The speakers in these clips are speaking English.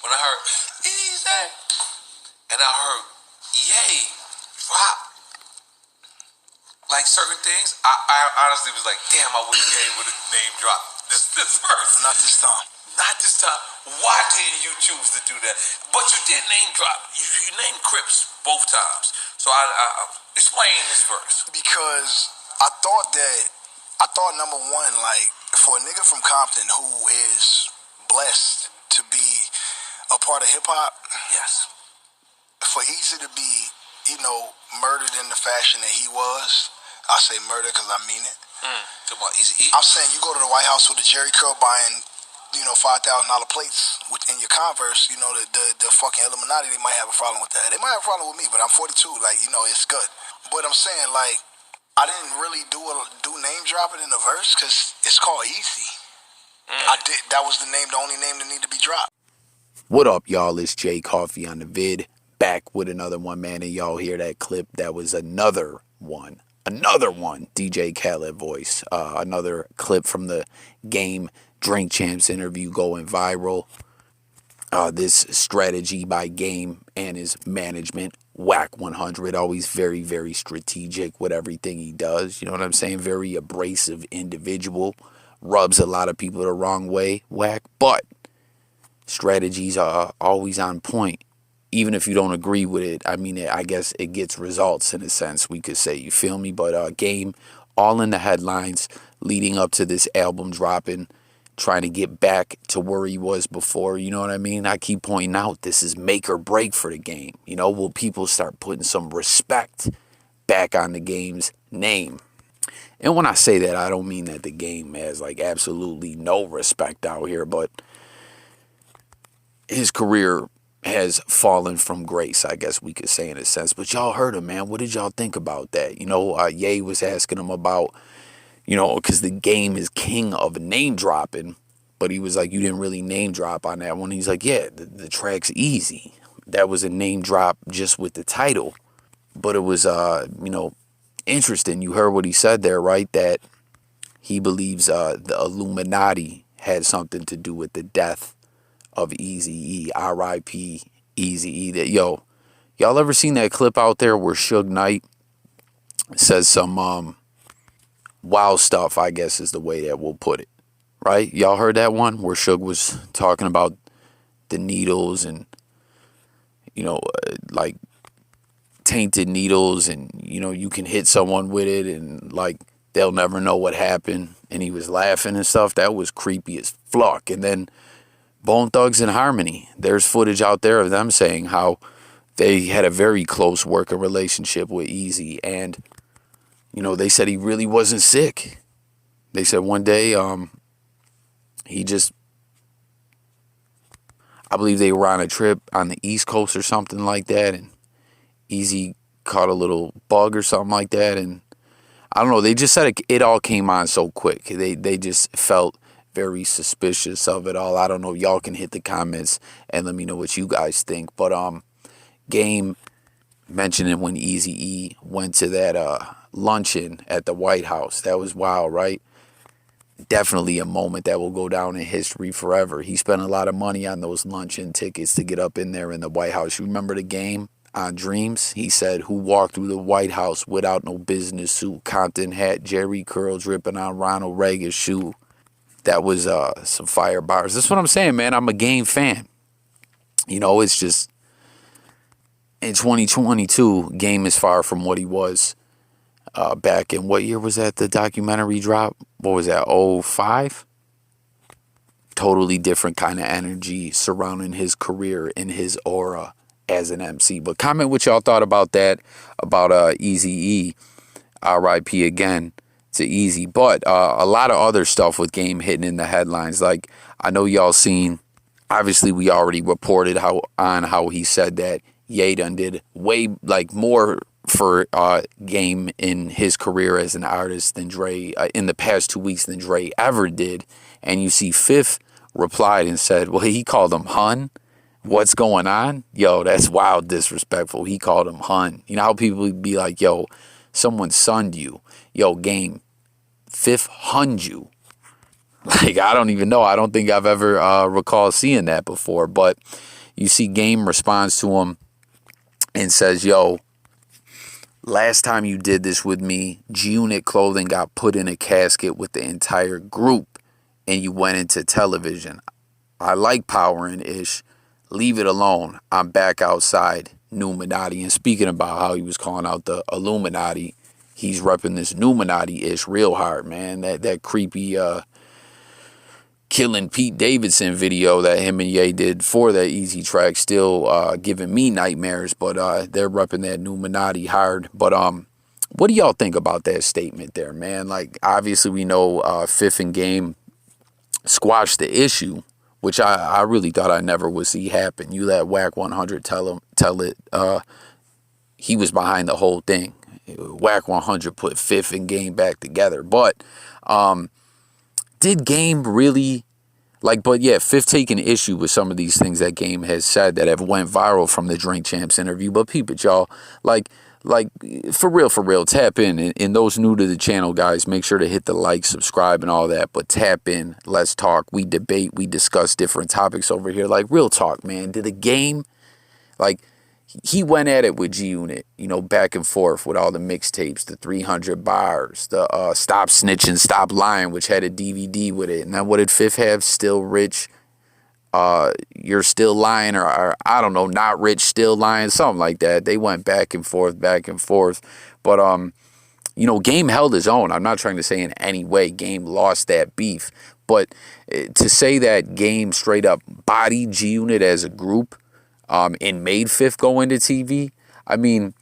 when I heard Easy, and I heard Yay drop like certain things, I honestly was like, damn, I wish Yay would have name dropped this verse. Not this time. Not this time. Why didn't you choose to do that? But you did name drop. You named Crips both times. So I explain this verse. Because I thought number one, like, for a nigga from Compton who is blessed to be a part of hip hop, yes, for Eazy to be, murdered in the fashion that he was, I say murder because I mean it. Talking about Eazy-E. I'm saying you go to the White House with a Jerry curl buying, $5,000 plates in your Converse, the fucking Illuminati, they might have a problem with that. They might have a problem with me, but I'm 42, it's good. But I'm saying, like, I didn't really do name dropping in the verse because it's called Eazy. That was the only name that needed to be dropped. What up, y'all? It's Jay Coffee on the vid, back with another one, man. And y'all hear that clip? That was another one, DJ Khaled voice. Another clip from the Game Drink Champs interview going viral. This strategy by Game and his management, Whack 100, always very, very strategic with everything he does. You know what I'm saying? Very abrasive individual. Rubs a lot of people the wrong way, Whack. But strategies are always on point. Even if you don't agree with it, I guess it gets results in a sense, we could say. You feel me? But Game, all in the headlines leading up to this album dropping, trying to get back to where he was before, you know what I mean? I keep pointing out this is make or break for the Game. Will people start putting some respect back on the Game's name? And when I say that, I don't mean that the Game has like absolutely no respect out here, but his career has fallen from grace, I guess we could say in a sense. But y'all heard him, man. What did y'all think about that? Ye was asking him about, because the Game is king of name dropping, but he was like, you didn't really name drop on that one. He's like, yeah, the track's Easy. That was a name drop just with the title. But it was, interesting. You heard what he said there, right? That he believes the Illuminati had something to do with the death of Eazy-E, R.I.P. Eazy-E. That, y'all ever seen that clip out there where Suge Knight says some wild stuff, I guess is the way that we'll put it, right? Y'all heard that one where Suge was talking about the needles and, like tainted needles, and, you can hit someone with it and, like, they'll never know what happened. And he was laughing and stuff. That was creepy as fuck. And then Bone Thugs and Harmony, there's footage out there of them saying how they had a very close working relationship with Eazy, and they said he really wasn't sick. They said one day he just, I believe they were on a trip on the East Coast or something like that, and Eazy caught a little bug or something like that, and I don't know, they just said it all came on so quick. They just felt very suspicious of it all. I don't know. Y'all can hit the comments and let me know what you guys think. But Game mentioning when Eazy-E went to that luncheon at the White House. That was wild, right? Definitely a moment that will go down in history forever. He spent a lot of money on those luncheon tickets to get up in there in the White House. You remember the Game on Dreams? He said, who walked through the White House without no business suit, Compton hat, Jerry curl dripping on Ronald Reagan's shoe. That was some fire bars. That's what I'm saying, man. I'm a Game fan. It's just in 2022, Game is far from what he was back in, what year was that the documentary drop? What was that, 05? Totally different kind of energy surrounding his career and his aura as an MC. But comment what y'all thought about that, about Eazy-E, R.I.P. again to Eazy. But a lot of other stuff with Game hitting in the headlines. Like, I know y'all seen, obviously we already reported how he said that Ye done did way more for Game in his career as an artist than Dre in the past 2 weeks than Dre ever did. And you see Fifth replied and said, well, he called him Hun. What's going on? Yo, that's wild disrespectful. He called him Hun. You know how people would be like, yo, someone sunned you. Yo, Game, Fifth hunned you. Like, I don't even know. I don't think I've ever recalled seeing that before. But you see Game responds to him and says, yo, last time you did this with me, G-Unit clothing got put in a casket with the entire group and you went into television. I like Power and Ish. Leave it alone. I'm back outside. Numinati. And speaking about how he was calling out the Illuminati, he's repping this Numinati-ish real hard, man. That creepy Killing Pete Davidson video that him and Ye did for that Eazy track still giving me nightmares, but they're repping that Numinati hard. But what do y'all think about that statement there, man? Like, obviously we know Fifth and Game squashed the issue, which I really thought I never would see happen. You let Whack 100 tell it he was behind the whole thing. Whack 100 put Fifth and Game back together. But did Game really, like, but yeah, Fifth taking issue with some of these things that Game has said that have went viral from the Drink Champs interview. But peep it, y'all. Like for real, tap in. And those new to the channel, guys, make sure to hit the like, subscribe, and all that. But tap in, let's talk. We debate, we discuss different topics over here. Like, real talk, man. Did the Game, like, he went at it with G-Unit, you know, back and forth with all the mixtapes, the 300 bars, the Stop Snitching, Stop Lying, which had a DVD with it. And then what did Fifth have? Still Rich, You're Still Lying, or I don't know, Not Rich, Still Lying, something like that. They went back and forth. But, you know, Game held his own. I'm not trying to say in any way Game lost that beef. But to say that Game straight up bodied G-Unit as a group, and made Fifth go into TV. I mean,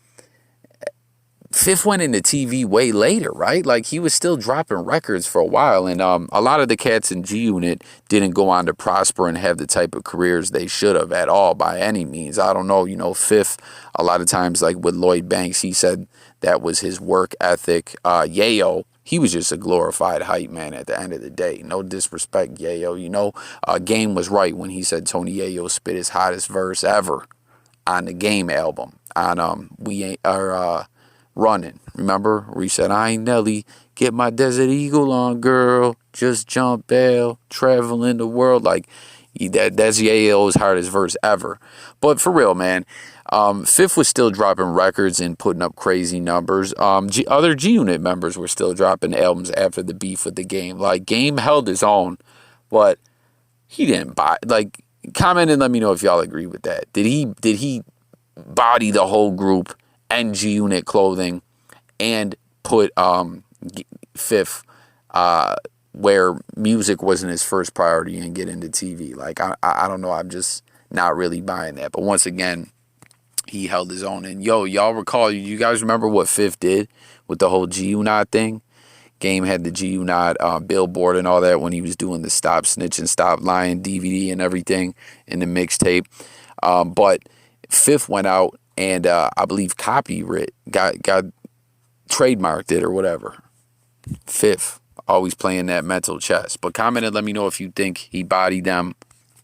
Fifth went into TV way later, right? Like, he was still dropping records for a while. And a lot of the cats in G-Unit didn't go on to prosper and have the type of careers they should have at all by any means. I don't know. You know, Fifth, a lot of times, like with Lloyd Banks, he said that was his work ethic. Yayo, he was just a glorified hype man at the end of the day. No disrespect, Yayo. You know, Game was right when he said Tony Yayo spit his hottest verse ever on the Game album. On We Ain't Running. Remember? Where he said, I ain't Nelly, get my Desert Eagle on, girl. Just jump bail, traveling the world. Like, that's Yayo's hardest verse ever. But for real, man, Fifth was still dropping records and putting up crazy numbers. Other G-Unit members were still dropping albums after the beef with the Game. Like, Game held his own, but he didn't buy. Like, comment and let me know if y'all agree with that. Did he body the whole group and G-Unit clothing and put Fifth where music wasn't his first priority and get into TV? Like, I don't know. I'm just not really buying that. But once again, he held his own. And yo, y'all recall, you guys remember what Fifth did with the whole G-Unit thing? Game had the G-Unit billboard and all that when he was doing the Stop Snitching, Stop Lying DVD and everything in the mixtape. But Fifth went out and I believe copyright got trademarked it or whatever. Fifth, always playing that mental chess. But comment and let me know if you think he bodied them.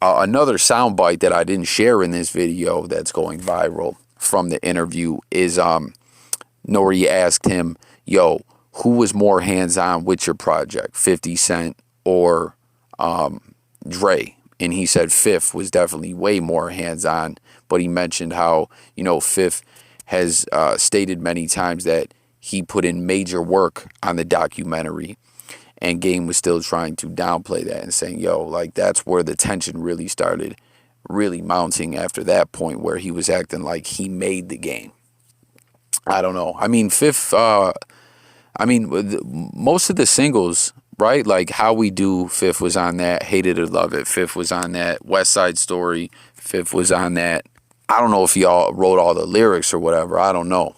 Another soundbite that I didn't share in this video that's going viral from the interview is Nori asked him, yo, who was more hands-on with your project, 50 Cent or Dre? And he said Fifth was definitely way more hands-on, but he mentioned how, you know, Fifth has stated many times that he put in major work on the documentary, and Game was still trying to downplay that and saying, yo, like, that's where the tension really started really mounting after that point where he was acting like he made the game. I don't know. I mean, Fifth, most of the singles, right? Like How We Do, Fifth was on that. Hate It or Love It, Fifth was on that. West Side Story, Fifth was on that. I don't know if y'all wrote all the lyrics or whatever. I don't know.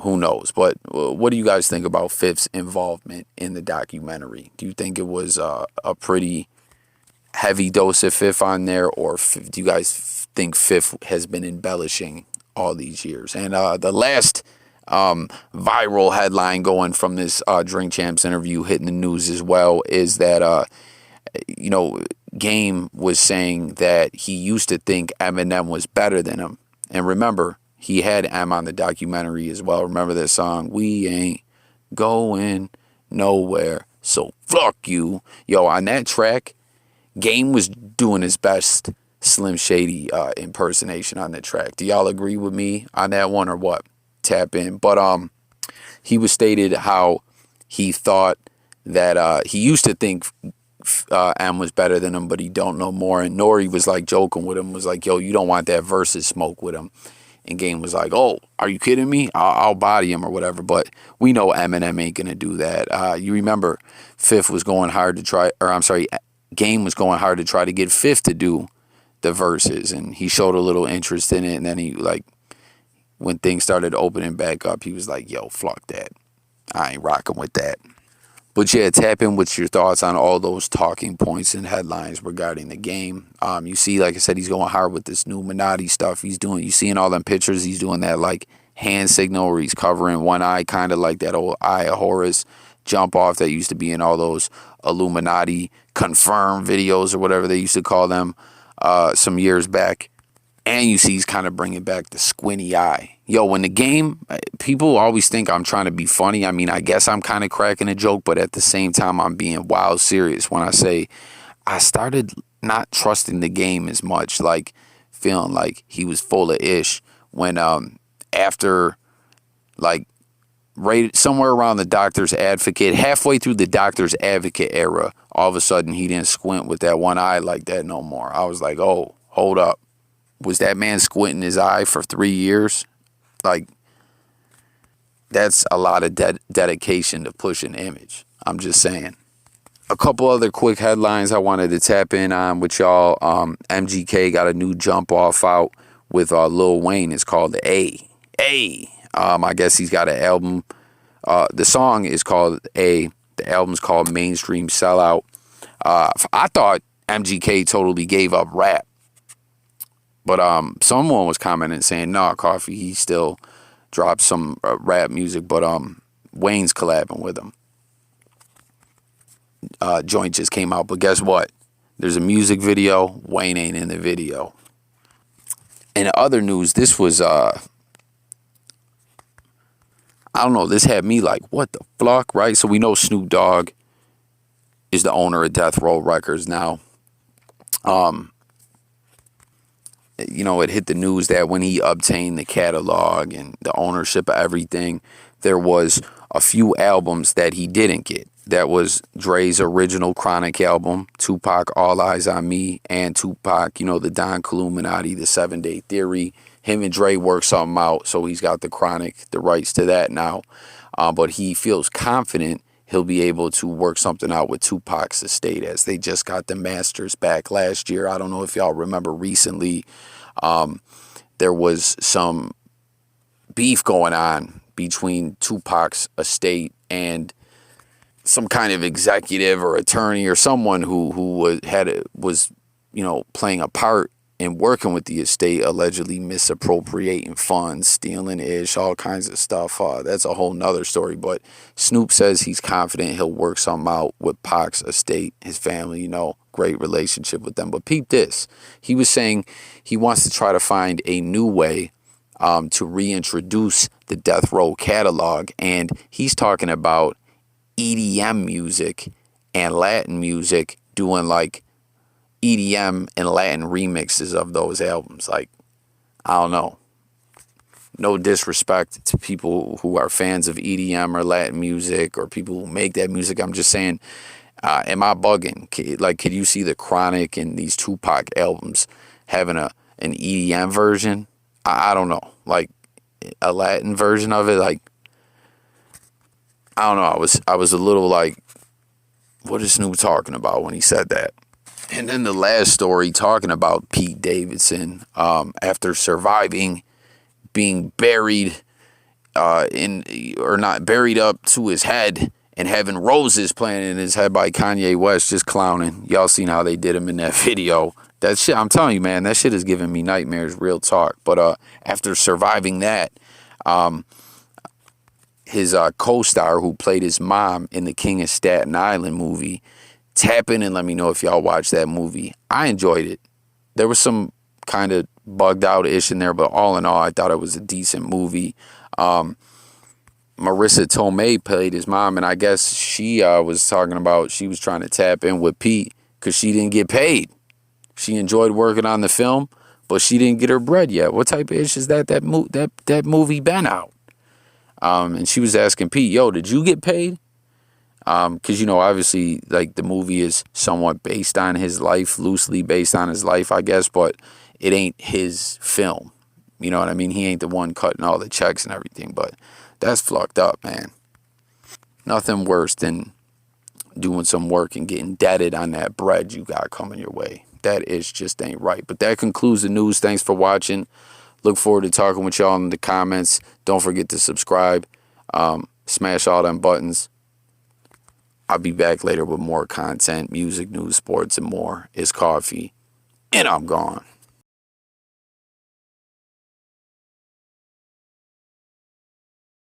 Who knows? But what do you guys think about Fifth's involvement in the documentary? Do you think it was a pretty heavy dose of Fifth on there, or do you guys think Fifth has been embellishing all these years? And the last viral headline going from this Drink Champs interview hitting the news as well is that, you know, Game was saying that he used to think Eminem was better than him. And remember, he had M on the documentary as well. Remember that song, We Ain't Going Nowhere. so fuck you. Yo, on that track, Game was doing his best Slim Shady impersonation on the track. Do y'all agree with me on that one or what? Tap in. But he was stated how he thought that he used to think M was better than him, but he don't know more. And Nori was like joking with him, was like, yo, you don't want that versus smoke with him. And Game was like, oh, are you kidding me? I'll body him or whatever. But we know Eminem ain't going to do that. You remember Fifth was going hard to try, or I'm sorry, Game was going hard to try to get Fifth to do the verses. And he showed a little interest in it. And then he, like, when things started opening back up, he was like, yo, fuck that. I ain't rocking with that. But yeah, tap in with your thoughts on all those talking points and headlines regarding the game. You see, like I said, he's going hard with this Numinati stuff. He's doing, you see in all them pictures, he's doing that like hand signal where he's covering one eye, kind of like that old Eye of Horus jump off that used to be in all those Illuminati confirmed videos or whatever they used to call them some years back. And you see he's kind of bringing back the squinty eye. Yo, when the game, people always think I'm trying to be funny. I mean, I guess I'm kind of cracking a joke, but at the same time, I'm being wild serious when I say I started not trusting the game as much, like feeling like he was full of ish when after, like, right somewhere around the Doctor's Advocate, halfway through the Doctor's Advocate era, all of a sudden he didn't squint with that one eye like that no more. I was like, oh, hold up. Was that man squinting his eye for 3 years? Like, that's a lot of dedication to push an image. I'm just saying. A couple other quick headlines I wanted to tap in on with y'all. MGK got a new jump off out with Lil Wayne. It's called A. I guess he's got an album. The song is called A. The album's called Mainstream Sellout. I thought MGK totally gave up rap. But someone was commenting saying, nah, Coffee, he still dropped some rap music, but Wayne's collabing with him. Joint just came out, but guess what? There's a music video. Wayne ain't in the video. In other news, this was, I don't know, this had me like, what the fuck, right? So we know Snoop Dogg is the owner of Death Row Records now. You know, it hit the news that when he obtained the catalog and the ownership of everything, there was a few albums that he didn't get. That was Dre's original Chronic album, Tupac, All Eyes on Me, and Tupac, you know, the Don Illuminati, the 7 Day Theory. Him and Dre worked something out, so he's got the Chronic, the rights to that now. But he feels confident he'll be able to work something out with Tupac's estate, as they just got the masters back last year. I don't know if y'all remember recently, there was some beef going on between Tupac's estate and some kind of executive or attorney or someone who was you know, playing a part in working with the estate, allegedly misappropriating funds, stealing ish, all kinds of stuff. That's a whole nother story. But Snoop says he's confident he'll work something out with Pac's estate, his family, you know, great relationship with them. But peep this. He was saying he wants to try to find a new way to reintroduce the Death Row catalog. And he's talking about EDM music and Latin music, doing like EDM and Latin remixes of those albums. Like, I don't know. No disrespect to people who are fans of EDM or Latin music or people who make that music. I'm just saying, am I bugging? Could you see the Chronic and these Tupac albums having an EDM version? I don't know. Like, a Latin version of it? Like, I don't know. I was a little like, what is Snoop talking about when he said that? And then the last story talking about Pete Davidson, after surviving being buried not buried up to his head and having roses planted in his head by Kanye West, just clowning. Y'all seen how they did him in that video. That shit, I'm telling you, man, that shit is giving me nightmares, real talk. But after surviving that, his co-star who played his mom in the King of Staten Island movie, tap in and let me know if y'all watched that movie. I enjoyed it. There was some kind of bugged out ish in there, but all in all, I thought it was a decent movie. Marissa Tomei played his mom, and I guess she was talking about she was trying to tap in with Pete because she didn't get paid. She enjoyed working on the film, but she didn't get her bread yet. What type of ish is that? That movie been out, and she was asking Pete, "Yo, did you get paid?" Because you know, obviously, like the movie is somewhat based on his life, loosely based on his life, I guess, but it ain't his film. You know what I mean? He ain't the one cutting all the checks and everything, but that's fucked up, man. Nothing worse than doing some work and getting indebted on that bread you got coming your way. That is just ain't right. But that concludes the news. Thanks for watching. Look forward to talking with y'all in the comments. Don't forget to subscribe. Smash all them buttons. I'll be back later with more content, music, news, sports, and more. It's coffee, and I'm gone.